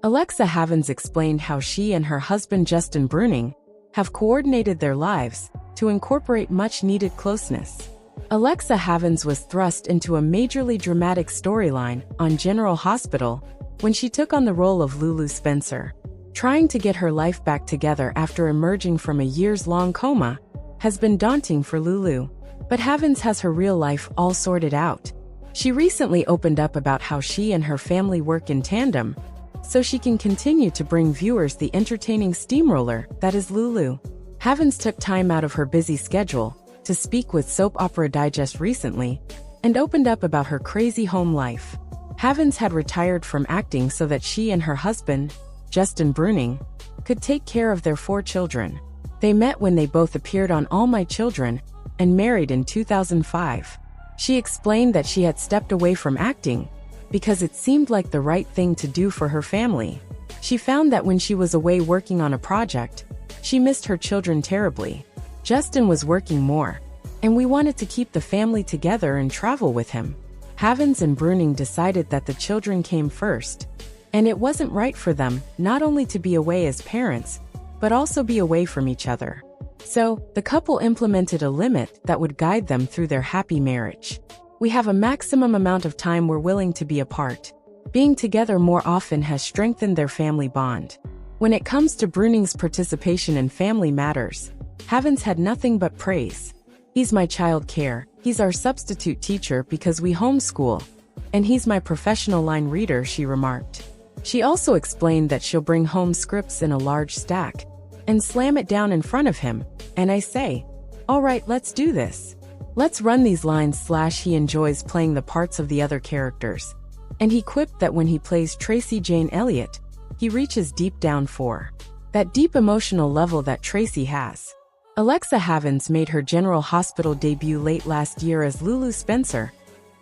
Alexa Havins explained how she and her husband Justin Bruning have coordinated their lives to incorporate much-needed closeness. Alexa Havins was thrust into a majorly dramatic storyline on General Hospital when she took on the role of Lulu Spencer. Trying to get her life back together after emerging from a years-long coma has been daunting for Lulu, but Havins has her real life all sorted out. She recently opened up about how she and her family work in tandem so she can continue to bring viewers the entertaining steamroller that is Lulu. Havins took time out of her busy schedule to speak with Soap Opera Digest recently and opened up about her crazy home life. Havins had retired from acting so that she and her husband, Justin Bruning, could take care of their 4 children. They met when they both appeared on All My Children and married in 2005. She explained that she had stepped away from acting because it seemed like the right thing to do for her family. She found that when she was away working on a project, she missed her children terribly. Justin was working more, and we wanted to keep the family together and travel with him. Havins and Bruning decided that the children came first, and it wasn't right for them not only to be away as parents, but also be away from each other. So, the couple implemented a limit that would guide them through their happy marriage. We have a maximum amount of time we're willing to be apart. Being together more often has strengthened their family bond. When it comes to Bruning's participation in family matters, Havins had nothing but praise. He's my child care, he's our substitute teacher because we homeschool, and he's my professional line reader, she remarked. She also explained that she'll bring home scripts in a large stack and slam it down in front of him, and I say, all right, let's do this. Let's run these lines / he enjoys playing the parts of the other characters. And he quipped that when he plays Tracy Jane Elliott, he reaches deep down for that deep emotional level that Tracy has. Alexa Havins made her General Hospital debut late last year as Lulu Spencer,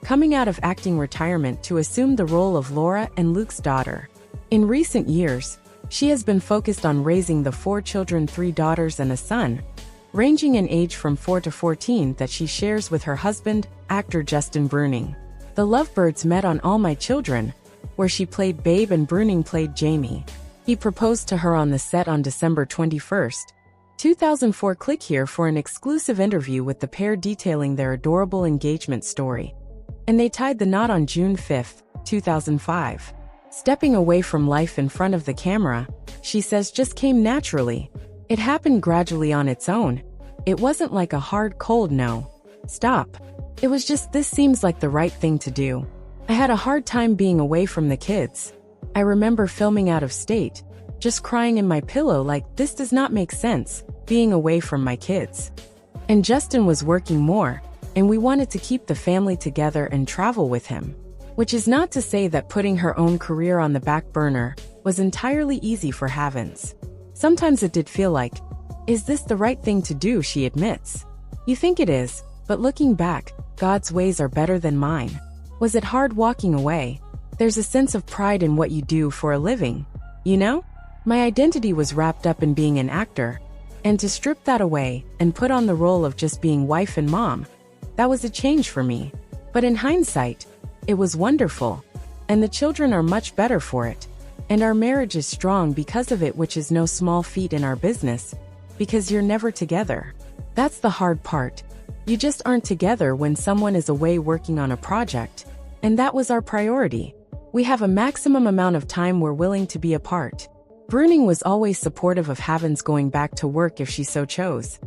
coming out of acting retirement to assume the role of Laura and Luke's daughter. In recent years, she has been focused on raising the 4 children, 3 daughters and a son, ranging in age from 4 to 14 that she shares with her husband, actor Justin Bruning. The lovebirds met on All My Children, where she played Babe and Bruning played Jamie. He proposed to her on the set on December 21, 2004. Click here for an exclusive interview with the pair detailing their adorable engagement story. And they tied the knot on June 5, 2005. Stepping away from life in front of the camera, she says, just came naturally. It happened gradually on its own. It wasn't like a hard cold no. Stop. It was just, this seems like the right thing to do. I had a hard time being away from the kids. I remember filming out of state, just crying in my pillow like, this does not make sense, being away from my kids. And Justin was working more, and we wanted to keep the family together and travel with him. Which is not to say that putting her own career on the back burner was entirely easy for Havins. Sometimes it did feel like, is this the right thing to do, she admits. You think it is, but looking back, God's ways are better than mine. Was it hard walking away? There's a sense of pride in what you do for a living. You know? My identity was wrapped up in being an actor, and to strip that away and put on the role of just being wife and mom, that was a change for me. But in hindsight, it was wonderful, and the children are much better for it. And our marriage is strong because of it, which is no small feat in our business, because you're never together. That's the hard part. You just aren't together when someone is away working on a project, and that was our priority. We have a maximum amount of time we're willing to be apart. Bruning was always supportive of Havins going back to work if she so chose.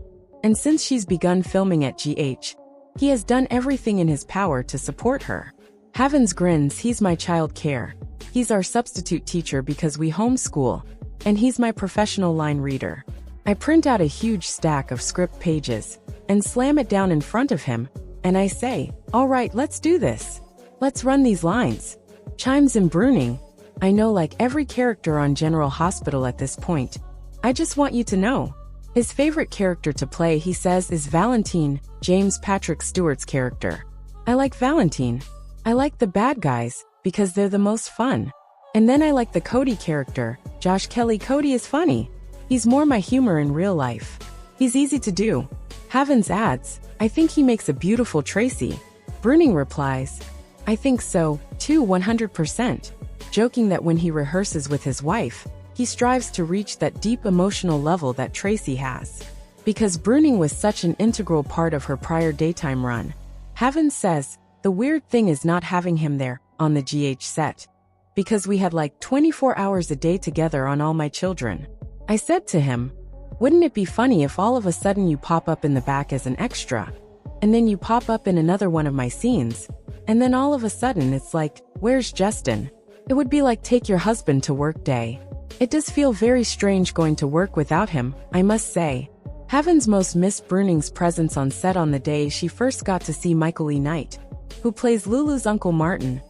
And since she's begun filming at GH, he has done everything in his power to support her. Havins grins, he's my child care. He's our substitute teacher because we homeschool, and he's my professional line reader. I print out a huge stack of script pages and slam it down in front of him, and I say, all right, let's do this. Let's run these lines. Chimes in Bruning, I know like every character on General Hospital at this point. I just want you to know. His favorite character to play, he says, is Valentine, James Patrick Stewart's character. I like Valentine. I like the bad guys, because they're the most fun. And then I like the Cody character, Josh Kelly. Cody is funny. He's more my humor in real life. He's easy to do. Havins adds, I think he makes a beautiful Tracy. Bruning replies, I think so, too, 100%. joking that when he rehearses with his wife, he strives to reach that deep emotional level that Tracy has. Because Bruning was such an integral part of her prior daytime run. Havins says, the weird thing is not having him there, on the GH set. Because we had like 24 hours a day together on All My Children. I said to him, wouldn't it be funny if all of a sudden you pop up in the back as an extra? And then you pop up in another one of my scenes? And then all of a sudden it's like, where's Justin? It would be like take your husband to work day. It does feel very strange going to work without him, I must say. Havins most missed Bruning's presence on set on the day she first got to see Michael E. Knight, who plays Lulu's Uncle Martin.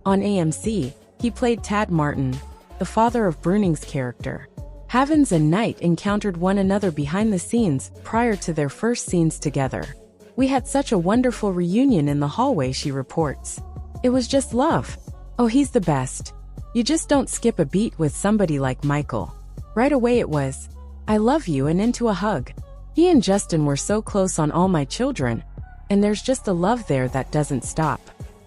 On AMC, he played Tad Martin, the father of Bruning's character. Havins and Knight encountered one another behind the scenes prior to their first scenes together. We had such a wonderful reunion in the hallway, she reports. It was just love. Oh, he's the best. You just don't skip a beat with somebody like Michael. Right away it was, I love you, and into a hug. He and Justin were so close on All My Children, and there's just a love there that doesn't stop.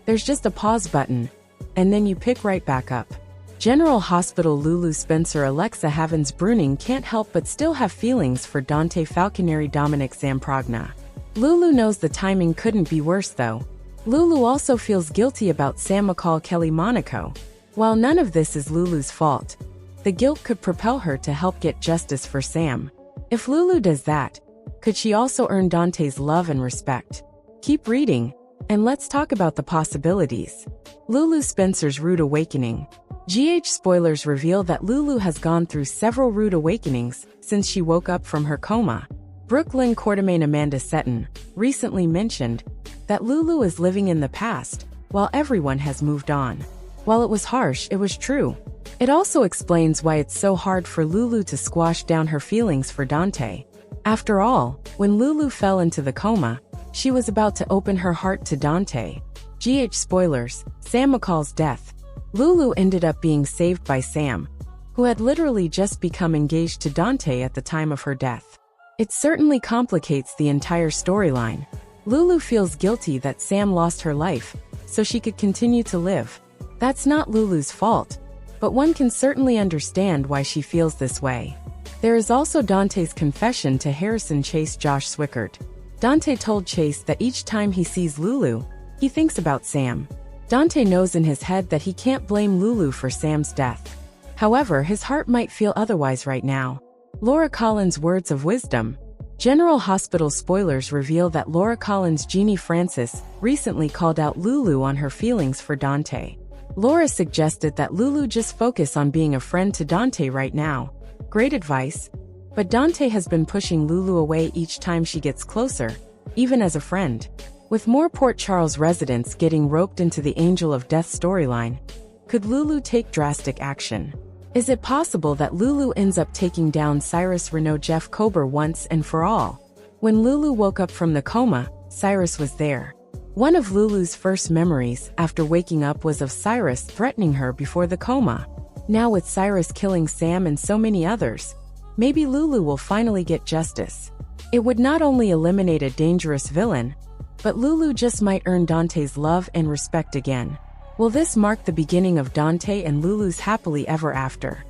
There's just a pause button, and then you pick right back up. General Hospital Lulu Spencer Alexa Havins Bruning can't help but still have feelings for Dante Falconeri Dominic Zamprogna. Lulu knows the timing couldn't be worse though. Lulu also feels guilty about Sam McCall Kelly Monaco. While none of this is Lulu's fault, the guilt could propel her to help get justice for Sam. If Lulu does that, could she also earn Dante's love and respect? Keep reading, and let's talk about the possibilities. Lulu Spencer's Rude Awakening. GH spoilers reveal that Lulu has gone through several rude awakenings since she woke up from her coma. Brooklyn Quartermain Amanda Seton recently mentioned that Lulu is living in the past while everyone has moved on. While it was harsh, it was true. It also explains why it's so hard for Lulu to squash down her feelings for Dante. After all, when Lulu fell into the coma, she was about to open her heart to Dante. GH spoilers, Sam McCall's death. Lulu ended up being saved by Sam, who had literally just become engaged to Dante at the time of her death. It certainly complicates the entire storyline. Lulu feels guilty that Sam lost her life, so she could continue to live. That's not Lulu's fault, but one can certainly understand why she feels this way. There is also Dante's confession to Harrison Chase Josh Swickert. Dante told Chase that each time he sees Lulu, he thinks about Sam. Dante knows in his head that he can't blame Lulu for Sam's death. However, his heart might feel otherwise right now. Laura Collins' words of wisdom. General Hospital spoilers reveal that Laura Collins' Jeannie Francis recently called out Lulu on her feelings for Dante. Laura suggested that Lulu just focus on being a friend to Dante right now. Great advice. But Dante has been pushing Lulu away each time she gets closer, even as a friend. With more Port Charles residents getting roped into the Angel of Death storyline, could Lulu take drastic action? Is it possible that Lulu ends up taking down Cyrus Renaud Jeff Kober once and for all? When Lulu woke up from the coma, Cyrus was there. One of Lulu's first memories after waking up was of Cyrus threatening her before the coma. Now with Cyrus killing Sam and so many others, maybe Lulu will finally get justice. It would not only eliminate a dangerous villain, but Lulu just might earn Dante's love and respect again. Will this mark the beginning of Dante and Lulu's happily ever after?